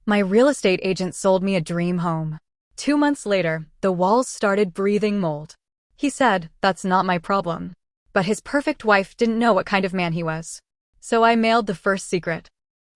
My real estate agent sold me a dream home. 2 months later, the walls started breathing mold. He said, that's not my problem. But his perfect wife didn't know what kind of man he was. So I mailed the first secret.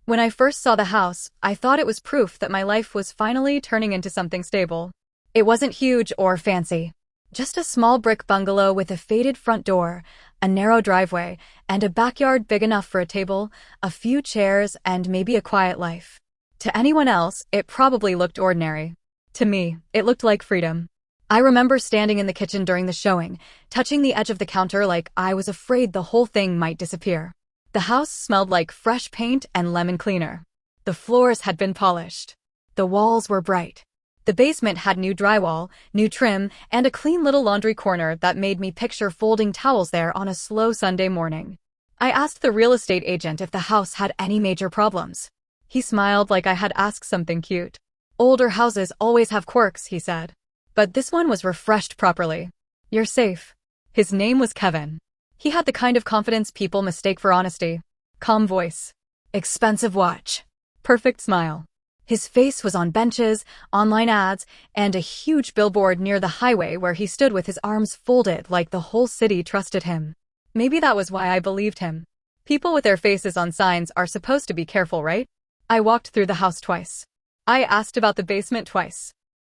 When I first saw the house, I thought it was proof that my life was finally turning into something stable. It wasn't huge or fancy. Just a small brick bungalow with a faded front door, a narrow driveway, and a backyard big enough for a table, a few chairs, and maybe a quiet life. To anyone else, it probably looked ordinary. To me, it looked like freedom. I remember standing in the kitchen during the showing, touching the edge of the counter like I was afraid the whole thing might disappear. The house smelled like fresh paint and lemon cleaner. The floors had been polished. The walls were bright. The basement had new drywall, new trim, and a clean little laundry corner that made me picture folding towels there on a slow Sunday morning. I asked the real estate agent if the house had any major problems. He smiled like I had asked something cute. Older houses always have quirks, he said. But this one was refreshed properly. You're safe. His name was Kevin. He had the kind of confidence people mistake for honesty. Calm voice. Expensive watch. Perfect smile. His face was on benches, online ads, and a huge billboard near the highway where he stood with his arms folded like the whole city trusted him. Maybe that was why I believed him. People with their faces on signs are supposed to be careful, right? I walked through the house twice. I asked about the basement twice.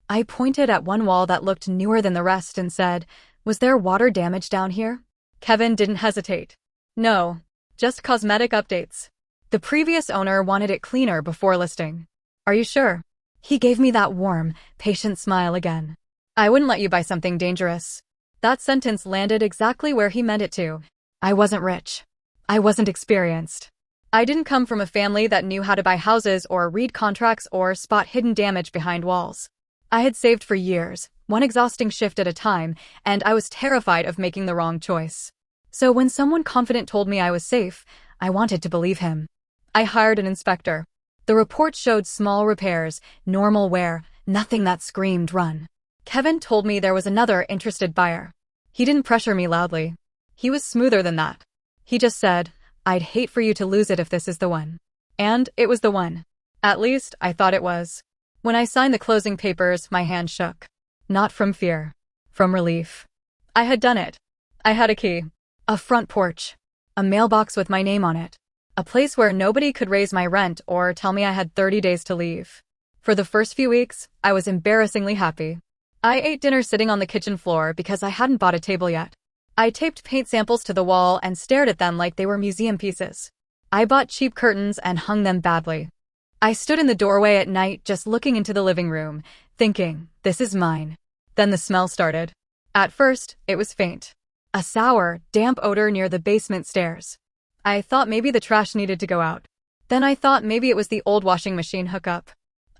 I pointed at one wall that looked newer than the rest and said, was there water damage down here? Kevin didn't hesitate. No, just cosmetic updates. The previous owner wanted it cleaner before listing. Are you sure? He gave me that warm, patient smile again. I wouldn't let you buy something dangerous. That sentence landed exactly where he meant it to. I wasn't rich. I wasn't experienced. I didn't come from a family that knew how to buy houses or read contracts or spot hidden damage behind walls. I had saved for years, one exhausting shift at a time, and I was terrified of making the wrong choice. So when someone confident told me I was safe, I wanted to believe him. I hired an inspector. The report showed small repairs, normal wear, nothing that screamed run. Kevin told me there was another interested buyer. He didn't pressure me loudly. He was smoother than that. He just said, I'd hate for you to lose it if this is the one. And it was the one. At least, I thought it was. When I signed the closing papers, my hand shook. Not from fear. From relief. I had done it. I had a key. A front porch. A mailbox with my name on it. A place where nobody could raise my rent or tell me I had 30 days to leave. For the first few weeks, I was embarrassingly happy. I ate dinner sitting on the kitchen floor because I hadn't bought a table yet. I taped paint samples to the wall and stared at them like they were museum pieces. I bought cheap curtains and hung them badly. I stood in the doorway at night just looking into the living room, thinking, this is mine. Then the smell started. At first, it was faint. A sour, damp odor near the basement stairs. I thought maybe the trash needed to go out. Then I thought maybe it was the old washing machine hookup.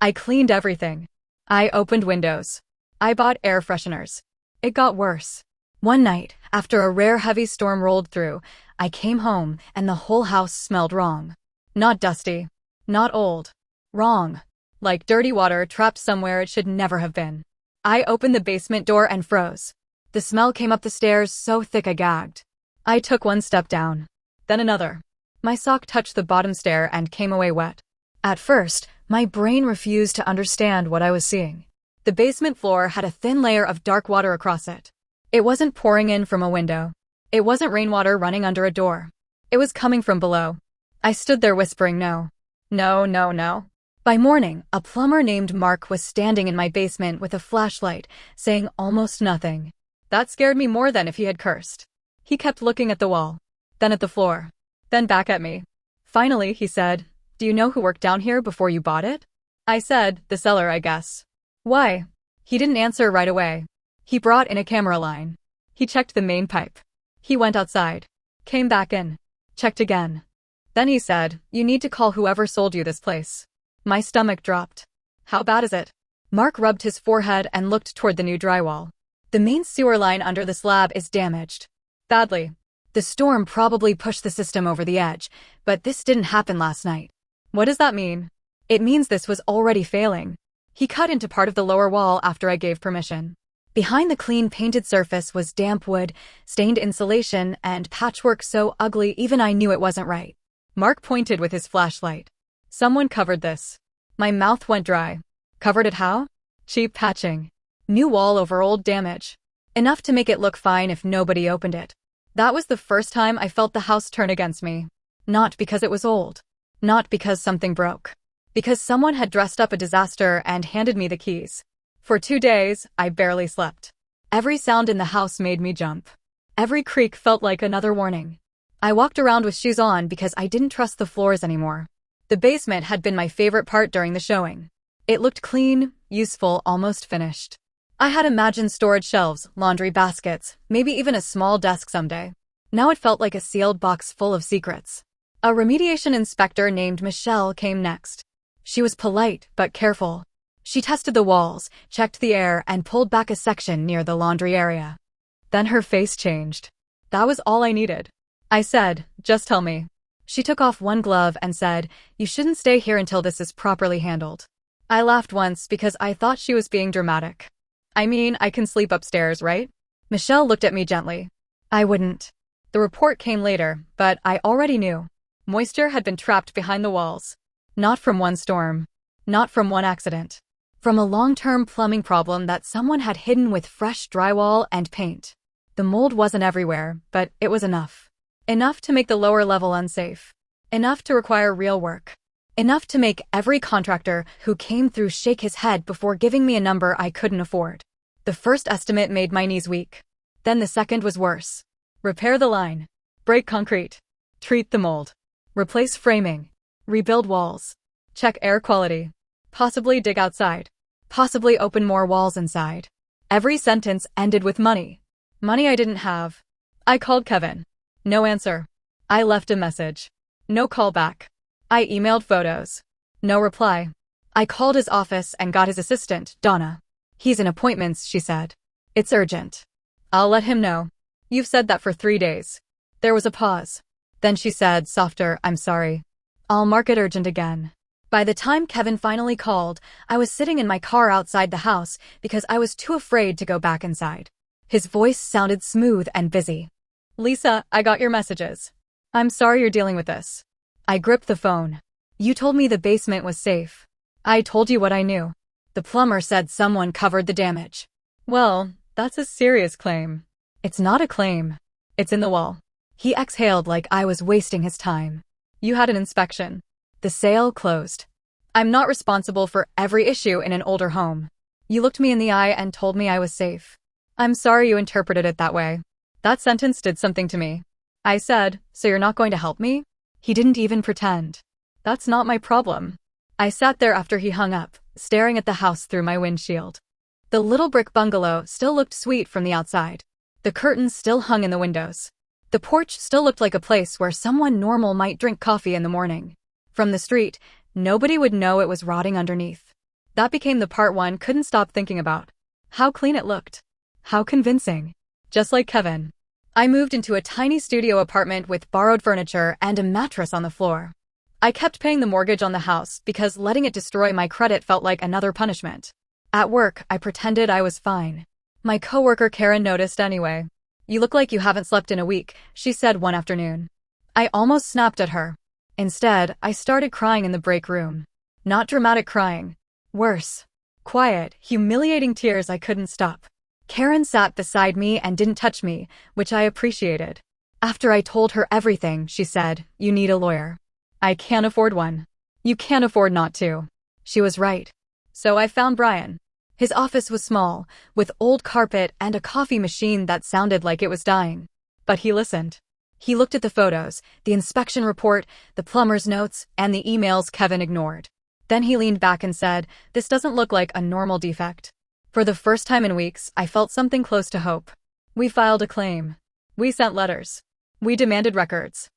I cleaned everything. I opened windows. I bought air fresheners. It got worse. One night, after a rare heavy storm rolled through, I came home and the whole house smelled wrong. Not dusty. Not old. Wrong. Like dirty water trapped somewhere it should never have been. I opened the basement door and froze. The smell came up the stairs so thick I gagged. I took one step down. Then another. My sock touched the bottom stair and came away wet. At first, my brain refused to understand what I was seeing. The basement floor had a thin layer of dark water across it. It wasn't pouring in from a window. It wasn't rainwater running under a door. It was coming from below. I stood there whispering no. No, no, no. By morning, a plumber named Mark was standing in my basement with a flashlight, saying almost nothing. That scared me more than if he had cursed. He kept looking at the wall, then at the floor, then back at me. Finally, he said, do you know who worked down here before you bought it? I said, the seller, I guess. Why? He didn't answer right away. He brought in a camera line. He checked the main pipe. He went outside. Came back in. Checked again. Then he said, you need to call whoever sold you this place. My stomach dropped. How bad is it? Mark rubbed his forehead and looked toward the new drywall. The main sewer line under the slab is damaged. Badly. The storm probably pushed the system over the edge, but this didn't happen last night. What does that mean? It means this was already failing. He cut into part of the lower wall after I gave permission. Behind the clean painted surface was damp wood, stained insulation, and patchwork so ugly even I knew it wasn't right. Mark pointed with his flashlight. Someone covered this. My mouth went dry. Covered it how? Cheap patching. New wall over old damage. Enough to make it look fine if nobody opened it. That was the first time I felt the house turn against me. Not because it was old. Not because something broke. Because someone had dressed up a disaster and handed me the keys. For 2 days, I barely slept. Every sound in the house made me jump. Every creak felt like another warning. I walked around with shoes on because I didn't trust the floors anymore. The basement had been my favorite part during the showing. It looked clean, useful, almost finished. I had imagined storage shelves, laundry baskets, maybe even a small desk someday. Now it felt like a sealed box full of secrets. A remediation inspector named Michelle came next. She was polite, but careful. She tested the walls, checked the air, and pulled back a section near the laundry area. Then her face changed. That was all I needed. I said, just tell me. She took off one glove and said, you shouldn't stay here until this is properly handled. I laughed once because I thought she was being dramatic. I mean, I can sleep upstairs, right? Michelle looked at me gently. I wouldn't. The report came later, but I already knew. Moisture had been trapped behind the walls. Not from one storm. Not from one accident. From a long-term plumbing problem that someone had hidden with fresh drywall and paint. The mold wasn't everywhere, but it was enough. Enough to make the lower level unsafe. Enough to require real work. Enough to make every contractor who came through shake his head before giving me a number I couldn't afford. The first estimate made my knees weak. Then the second was worse. Repair the line. Break concrete. Treat the mold. Replace framing. Rebuild walls. Check air quality. Possibly dig outside. Possibly open more walls inside. Every sentence ended with money. Money I didn't have. I called Kevin. No answer. I left a message. No call back. I emailed photos. No reply. I called his office and got his assistant, Donna. He's in appointments, she said. It's urgent. I'll let him know. You've said that for 3 days. There was a pause. Then she said, softer, I'm sorry. I'll mark it urgent again. By the time Kevin finally called, I was sitting in my car outside the house because I was too afraid to go back inside. His voice sounded smooth and busy. Lisa, I got your messages. I'm sorry you're dealing with this. I gripped the phone. You told me the basement was safe. I told you what I knew. The plumber said someone covered the damage. Well, that's a serious claim. It's not a claim. It's in the wall. He exhaled like I was wasting his time. You had an inspection. The sale closed. I'm not responsible for every issue in an older home. You looked me in the eye and told me I was safe. I'm sorry you interpreted it that way. That sentence did something to me. I said, so you're not going to help me? He didn't even pretend. That's not my problem. I sat there after he hung up, staring at the house through my windshield. The little brick bungalow still looked sweet from the outside. The curtains still hung in the windows. The porch still looked like a place where someone normal might drink coffee in the morning. From the street, nobody would know it was rotting underneath. That became the part one couldn't stop thinking about. How clean it looked. How convincing. Just like Kevin. I moved into a tiny studio apartment with borrowed furniture and a mattress on the floor. I kept paying the mortgage on the house because letting it destroy my credit felt like another punishment. At work, I pretended I was fine. My coworker Karen noticed anyway. You look like you haven't slept in a week, she said one afternoon. I almost snapped at her. Instead, I started crying in the break room. Not dramatic crying. Worse. Quiet, humiliating tears I couldn't stop. Karen sat beside me and didn't touch me, which I appreciated. After I told her everything, she said, you need a lawyer. I can't afford one. You can't afford not to. She was right. So I found Brian. His office was small, with old carpet and a coffee machine that sounded like it was dying. But he listened. He looked at the photos, the inspection report, the plumber's notes, and the emails Kevin ignored. Then he leaned back and said, this doesn't look like a normal defect. For the first time in weeks, I felt something close to hope. We filed a claim. We sent letters. We demanded records.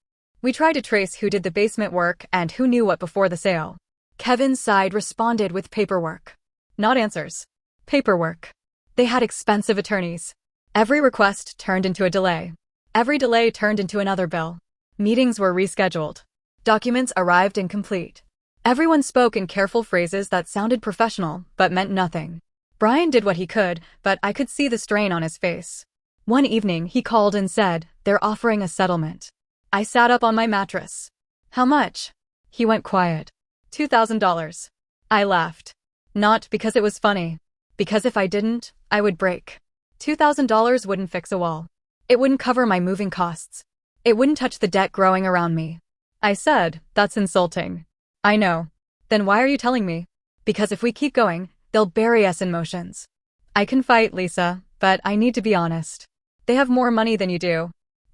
We tried to trace who did the basement work and who knew what before the sale. Kevin's side responded with paperwork. Not answers. Paperwork. They had expensive attorneys. Every request turned into a delay. Every delay turned into another bill. Meetings were rescheduled. Documents arrived incomplete. Everyone spoke in careful phrases that sounded professional, but meant nothing. Brian did what he could, but I could see the strain on his face. One evening, he called and said, they're offering a settlement. I sat up on my mattress. How much? He went quiet. $2,000. I laughed. Not because it was funny. Because if I didn't, I would break. $2,000 wouldn't fix a wall. It wouldn't cover my moving costs. It wouldn't touch the debt growing around me. I said, that's insulting. I know. Then why are you telling me? Because if we keep going, they'll bury us in motions. I can fight, Lisa, but I need to be honest. They have more money than you do.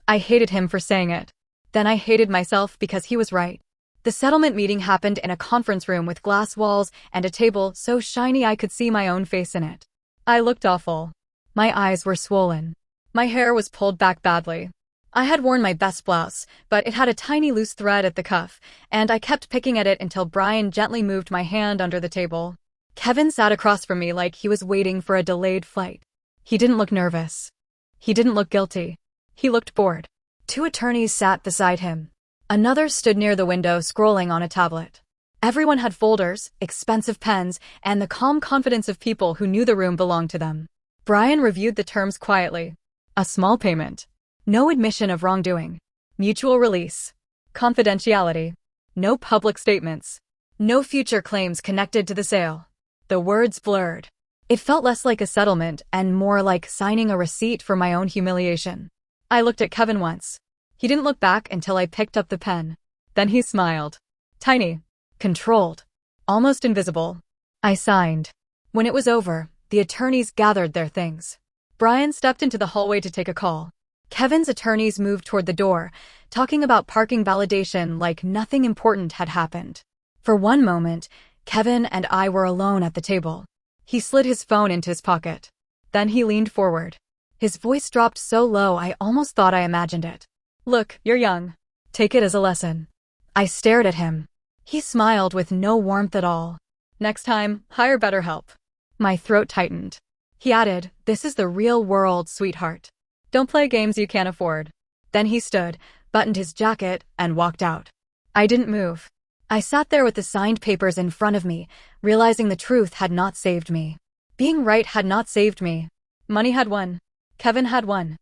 I hated him for saying it. Then I hated myself because he was right. The settlement meeting happened in a conference room with glass walls and a table so shiny I could see my own face in it. I looked awful. My eyes were swollen. My hair was pulled back badly. I had worn my best blouse, but it had a tiny loose thread at the cuff, and I kept picking at it until Brian gently moved my hand under the table. Kevin sat across from me like he was waiting for a delayed flight. He didn't look nervous. He didn't look guilty. He looked bored. 2 attorneys sat beside him. Another stood near the window scrolling on a tablet. Everyone had folders, expensive pens, and the calm confidence of people who knew the room belonged to them. Brian reviewed the terms quietly. A small payment. No admission of wrongdoing. Mutual release. Confidentiality. No public statements. No future claims connected to the sale. The words blurred. It felt less like a settlement and more like signing a receipt for my own humiliation. I looked at Kevin once. He didn't look back until I picked up the pen. Then he smiled. Tiny. Controlled. Almost invisible. I signed. When it was over, the attorneys gathered their things. Brian stepped into the hallway to take a call. Kevin's attorneys moved toward the door, talking about parking validation like nothing important had happened. For one moment, Kevin and I were alone at the table. He slid his phone into his pocket. Then he leaned forward. His voice dropped so low I almost thought I imagined it. Look, you're young. Take it as a lesson. I stared at him. He smiled with no warmth at all. Next time, hire better help. My throat tightened. He added, this is the real world, sweetheart. Don't play games you can't afford. Then he stood, buttoned his jacket, and walked out. I didn't move. I sat there with the signed papers in front of me, realizing the truth had not saved me. Being right had not saved me. Money had won. Kevin had won.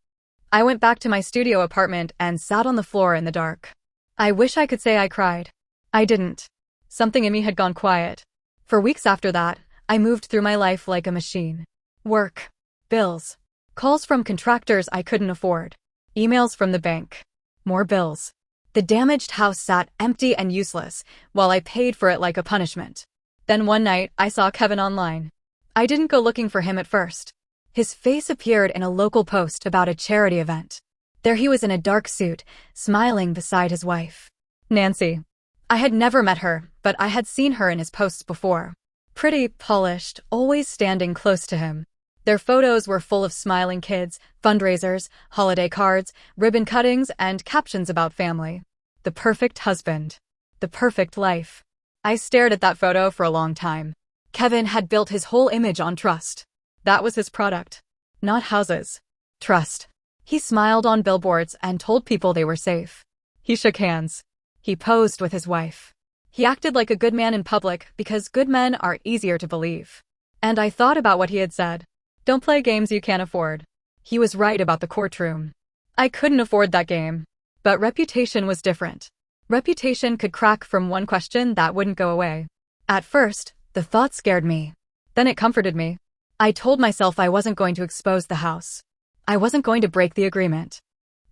I went back to my studio apartment and sat on the floor in the dark. I wish I could say I cried. I didn't. Something in me had gone quiet. For weeks after that, I moved through my life like a machine. Work. Bills. Calls from contractors I couldn't afford. Emails from the bank. More bills. The damaged house sat empty and useless, while I paid for it like a punishment. Then one night, I saw Kevin online. I didn't go looking for him at first. His face appeared in a local post about a charity event. There he was in a dark suit, smiling beside his wife, Nancy. I had never met her, but I had seen her in his posts before. Pretty, polished, always standing close to him. Their photos were full of smiling kids, fundraisers, holiday cards, ribbon cuttings, and captions about family. The perfect husband. The perfect life. I stared at that photo for a long time. Kevin had built his whole image on trust. That was his product. Not houses. Trust. He smiled on billboards and told people they were safe. He shook hands. He posed with his wife. He acted like a good man in public because good men are easier to believe. And I thought about what he had said. Don't play games you can't afford. He was right about the courtroom. I couldn't afford that game. But reputation was different. Reputation could crack from one question that wouldn't go away. At first, the thought scared me. Then it comforted me. I told myself I wasn't going to expose the house. I wasn't going to break the agreement.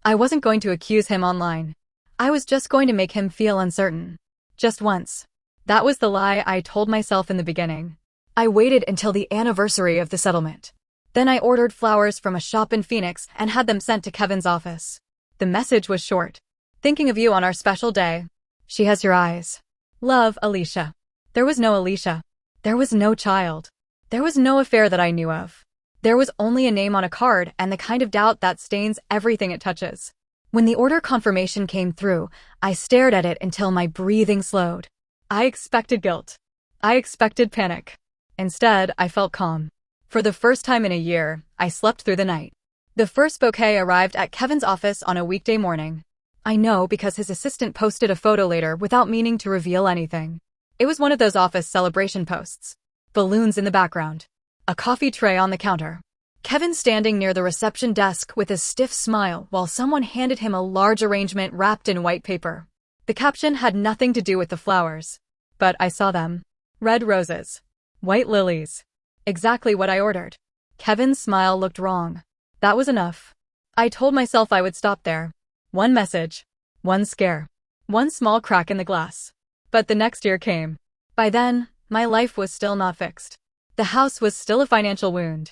I wasn't going to accuse him online. I was just going to make him feel uncertain. Just once. That was the lie I told myself in the beginning. I waited until the anniversary of the settlement. Then I ordered flowers from a shop in Phoenix and had them sent to Kevin's office. The message was short. Thinking of you on our special day. She has your eyes. Love, Alicia. There was no Alicia. There was no child. There was no affair that I knew of. There was only a name on a card and the kind of doubt that stains everything it touches. When the order confirmation came through, I stared at it until my breathing slowed. I expected guilt. I expected panic. Instead, I felt calm. For the first time in a year, I slept through the night. The first bouquet arrived at Kevin's office on a weekday morning. I know because his assistant posted a photo later without meaning to reveal anything. It was one of those office celebration posts. Balloons in the background. A coffee tray on the counter. Kevin standing near the reception desk with a stiff smile while someone handed him a large arrangement wrapped in white paper. The caption had nothing to do with the flowers. But I saw them. Red roses. White lilies. Exactly what I ordered. Kevin's smile looked wrong. That was enough. I told myself I would stop there. One message. One scare. One small crack in the glass. But the next year came. By then, my life was still not fixed. The house was still a financial wound.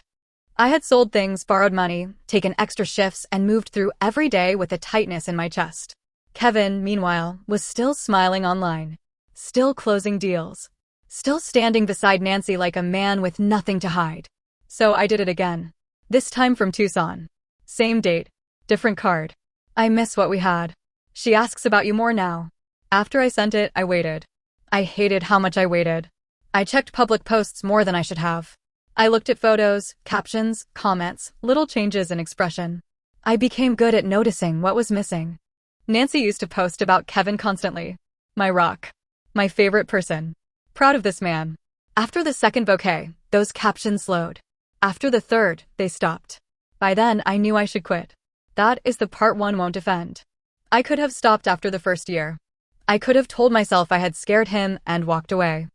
I had sold things, borrowed money, taken extra shifts, and moved through every day with a tightness in my chest. Kevin, meanwhile, was still smiling online. Still closing deals. Still standing beside Nancy like a man with nothing to hide. So I did it again. This time from Tucson. Same date. Different card. I miss what we had. She asks about you more now. After I sent it, I waited. I hated how much I waited. I checked public posts more than I should have. I looked at photos, captions, comments, little changes in expression. I became good at noticing what was missing. Nancy used to post about Kevin constantly. My rock. My favorite person. Proud of this man. After the second bouquet, those captions slowed. After the third, they stopped. By then, I knew I should quit. That is the part one won't defend. I could have stopped after the first year. I could have told myself I had scared him and walked away.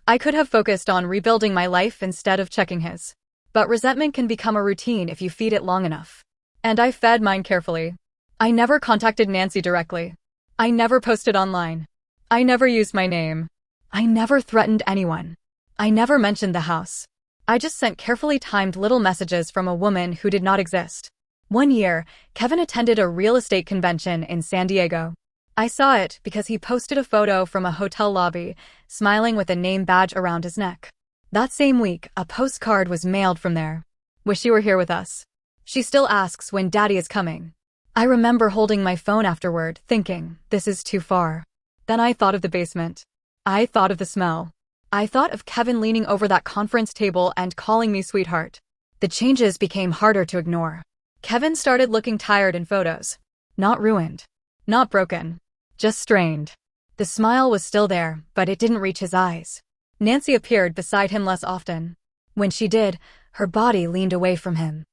I could have focused on rebuilding my life instead of checking his. But resentment can become a routine if you feed it long enough. And I fed mine carefully. I never contacted Nancy directly. I never posted online. I never used my name. I never threatened anyone. I never mentioned the house. I just sent carefully timed little messages from a woman who did not exist. One year, Kevin attended a real estate convention in San Diego. I saw it because he posted a photo from a hotel lobby, smiling with a name badge around his neck. That same week, a postcard was mailed from there. Wish you were here with us. She still asks when Daddy is coming. I remember holding my phone afterward, thinking, this is too far. Then I thought of the basement. I thought of the smell. I thought of Kevin leaning over that conference table and calling me sweetheart. The changes became harder to ignore. Kevin started looking tired in photos. Not ruined. Not broken. Just strained. The smile was still there, but it didn't reach his eyes. Nancy appeared beside him less often. When she did, her body leaned away from him.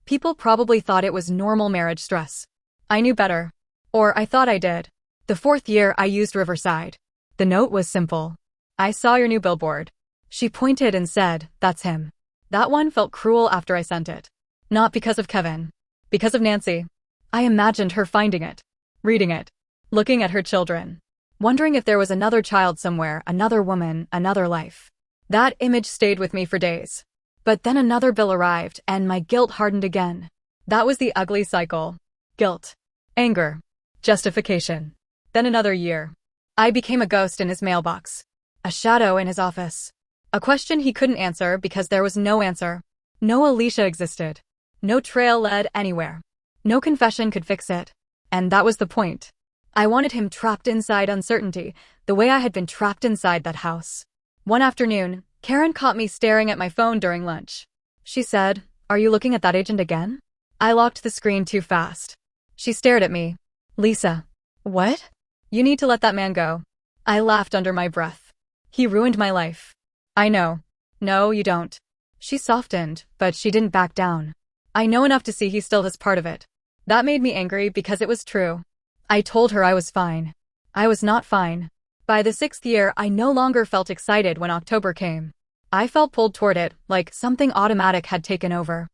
People probably thought it was normal marriage stress. I knew better. Or I thought I did. The fourth year I used Riverside. The note was simple. I saw your new billboard. She pointed and said, that's him. That one felt cruel after I sent it. Not because of Kevin. Because of Nancy. I imagined her finding it. Reading it. Looking at her children. Wondering if there was another child somewhere, another woman, another life. That image stayed with me for days. But then another bill arrived, and my guilt hardened again. That was the ugly cycle. Guilt. Anger. Justification. Then another year. I became a ghost in his mailbox. A shadow in his office. A question he couldn't answer because there was no answer. No Alicia existed. No trail led anywhere. No confession could fix it. And that was the point. I wanted him trapped inside uncertainty, the way I had been trapped inside that house. One afternoon, Karen caught me staring at my phone during lunch. She said, "Are you looking at that agent again?" I locked the screen too fast. She stared at me. "Lisa." "What?" "You need to let that man go." I laughed under my breath. "He ruined my life." "I know." "No, you don't." She softened, but she didn't back down. "I know enough to see he still has part of it." That made me angry because it was true. I told her I was fine. I was not fine. By the 6th year, I no longer felt excited when October came. I felt pulled toward it, like something automatic had taken over.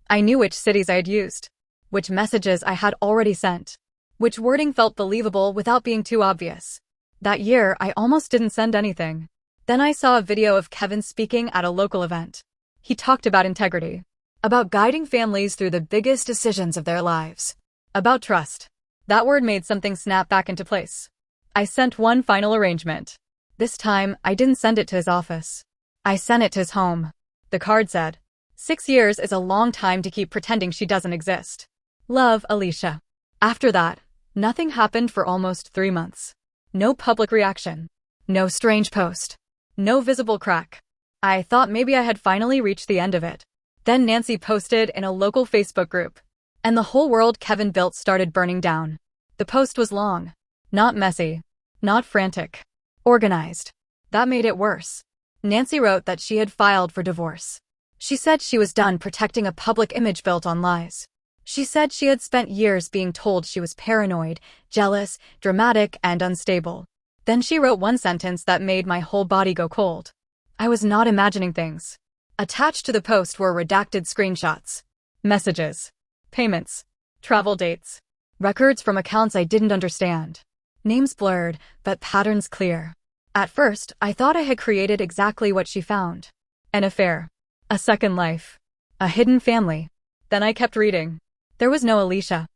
I knew which cities I had used, which messages I had already sent, which wording felt believable without being too obvious. That year, I almost didn't send anything. Then I saw a video of Kevin speaking at a local event. He talked about integrity, about guiding families through the biggest decisions of their lives, about trust. That word made something snap back into place. I sent one final arrangement. This time, I didn't send it to his office. I sent it to his home. The card said, 6 years is a long time to keep pretending she doesn't exist. Love, Alicia. After that, nothing happened for almost 3 months. No public reaction. No strange post. No visible crack. I thought maybe I had finally reached the end of it. Then Nancy posted in a local Facebook group, and the whole world Kevin built started burning down. The post was long. Not messy. Not frantic. Organized. That made it worse. Nancy wrote that she had filed for divorce. She said she was done protecting a public image built on lies. She said she had spent years being told she was paranoid, jealous, dramatic, and unstable. Then she wrote one sentence that made my whole body go cold. I was not imagining things. Attached to the post were redacted screenshots, messages, payments, travel dates, records from accounts I didn't understand. Names blurred, but patterns clear. At first, I thought I had created exactly what she found. An affair. A second life. A hidden family. Then I kept reading. There was no Alicia.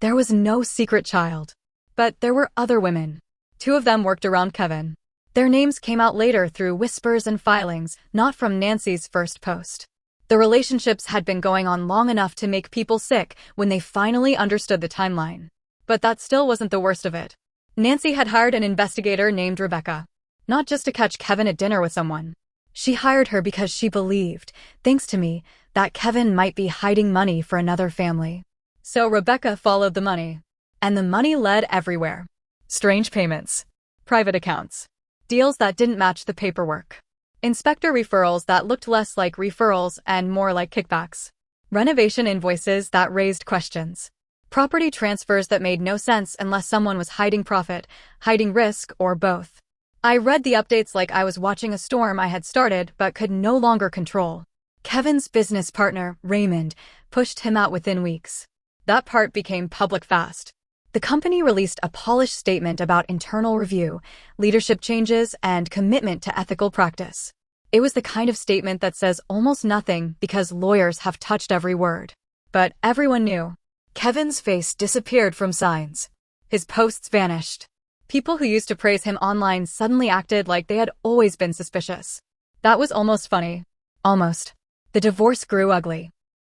There was no secret child. But there were other women. 2 of them worked around Kevin. Their names came out later through whispers and filings, not from Nancy's first post. The relationships had been going on long enough to make people sick when they finally understood the timeline. But that still wasn't the worst of it. Nancy had hired an investigator named Rebecca. Not just to catch Kevin at dinner with someone. She hired her because she believed, thanks to me, that Kevin might be hiding money for another family. So Rebecca followed the money. And the money led everywhere. Strange payments. Private accounts. Deals that didn't match the paperwork. Inspector referrals that looked less like referrals and more like kickbacks. Renovation invoices that raised questions. Property transfers that made no sense unless someone was hiding profit, hiding risk, or both. I read the updates like I was watching a storm I had started but could no longer control. Kevin's business partner, Raymond, pushed him out within weeks. That part became public fast. The company released a polished statement about internal review, leadership changes, and commitment to ethical practice. It was the kind of statement that says almost nothing because lawyers have touched every word. But everyone knew. Kevin's face disappeared from signs. His posts vanished. People who used to praise him online suddenly acted like they had always been suspicious. That was almost funny. Almost. The divorce grew ugly.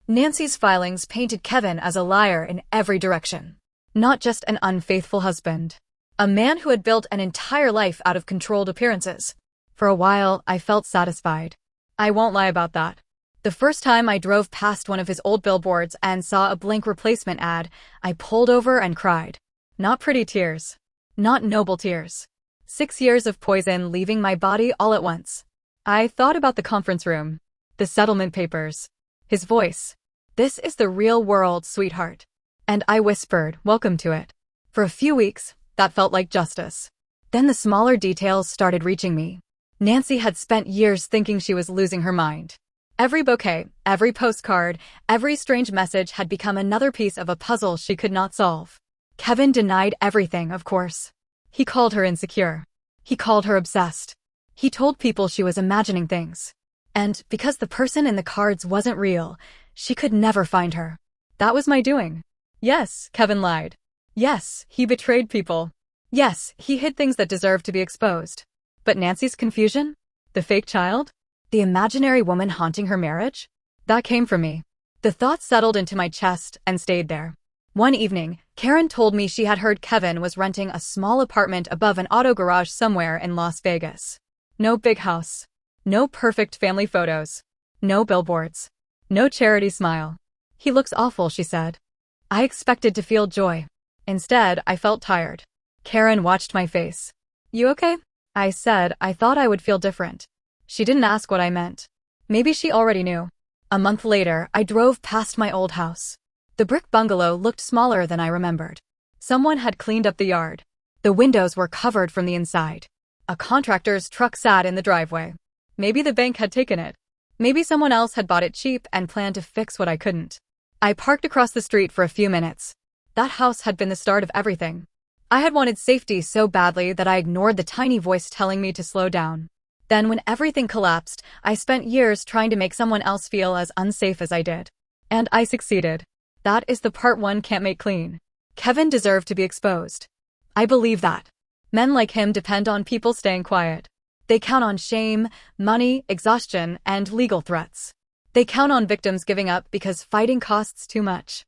Nancy's filings painted Kevin as a liar in every direction. Not just an unfaithful husband. A man who had built an entire life out of controlled appearances. For a while, I felt satisfied. I won't lie about that. The first time I drove past one of his old billboards and saw a blank replacement ad, I pulled over and cried. Not pretty tears. Not noble tears. 6 years of poison leaving my body all at once. I thought about the conference room. The settlement papers. His voice. This is the real world, sweetheart. And I whispered, welcome to it. For a few weeks, that felt like justice. Then the smaller details started reaching me. Nancy had spent years thinking she was losing her mind. Every bouquet, every postcard, every strange message had become another piece of a puzzle she could not solve. Kevin denied everything, of course. He called her insecure. He called her obsessed. He told people she was imagining things. And because the person in the cards wasn't real, she could never find her. That was my doing. Yes, Kevin lied. Yes, he betrayed people. Yes, he hid things that deserved to be exposed. But Nancy's confusion? The fake child? The imaginary woman haunting her marriage? That came from me. The thoughts settled into my chest and stayed there. One evening, Karen told me she had heard Kevin was renting a small apartment above an auto garage somewhere in Las Vegas. No big house. No perfect family photos. No billboards. No charity smile. He looks awful, she said. I expected to feel joy. Instead, I felt tired. Karen watched my face. You okay? I said I thought I would feel different. She didn't ask what I meant. Maybe she already knew. A month later, I drove past my old house. The brick bungalow looked smaller than I remembered. Someone had cleaned up the yard. The windows were covered from the inside. A contractor's truck sat in the driveway. Maybe the bank had taken it. Maybe someone else had bought it cheap and planned to fix what I couldn't. I parked across the street for a few minutes. That house had been the start of everything. I had wanted safety so badly that I ignored the tiny voice telling me to slow down. Then when everything collapsed, I spent years trying to make someone else feel as unsafe as I did. And I succeeded. That is the part one can't make clean. Kevin deserved to be exposed. I believe that. Men like him depend on people staying quiet. They count on shame, money, exhaustion, and legal threats. They count on victims giving up because fighting costs too much.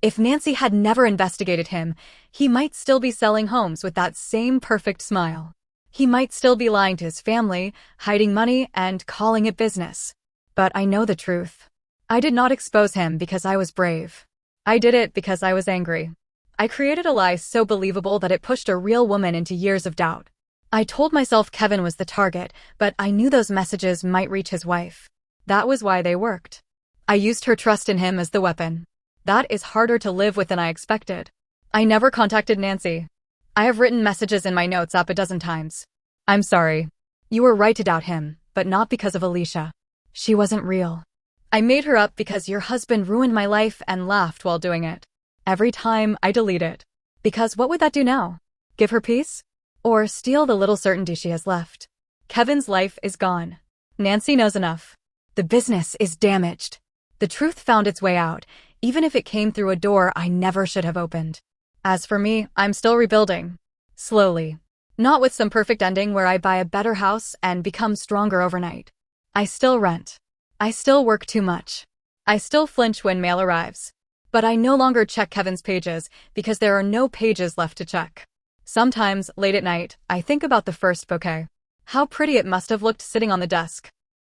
If Nancy had never investigated him, he might still be selling homes with that same perfect smile. He might still be lying to his family, hiding money, and calling it business. But I know the truth. I did not expose him because I was brave. I did it because I was angry. I created a lie so believable that it pushed a real woman into years of doubt. I told myself Kevin was the target, but I knew those messages might reach his wife. That was why they worked. I used her trust in him as the weapon. That is harder to live with than I expected. I never contacted Nancy. I have written messages in my notes up a dozen times. I'm sorry. You were right to doubt him, but not because of Alicia. She wasn't real. I made her up because your husband ruined my life and laughed while doing it. Every time I delete it. Because what would that do now? Give her peace? Or steal the little certainty she has left? Kevin's life is gone. Nancy knows enough. The business is damaged. The truth found its way out, even if it came through a door I never should have opened. As for me, I'm still rebuilding. Slowly. Not with some perfect ending where I buy a better house and become stronger overnight. I still rent. I still work too much. I still flinch when mail arrives. But I no longer check Kevin's pages because there are no pages left to check. Sometimes, late at night, I think about the first bouquet. How pretty it must have looked sitting on the desk.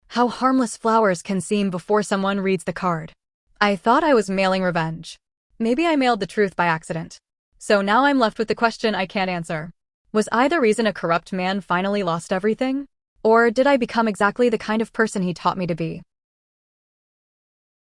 How harmless flowers can seem before someone reads the card. I thought I was mailing revenge. Maybe I mailed the truth by accident. So now I'm left with the question I can't answer. Was I the reason a corrupt man finally lost everything? Or did I become exactly the kind of person he taught me to be?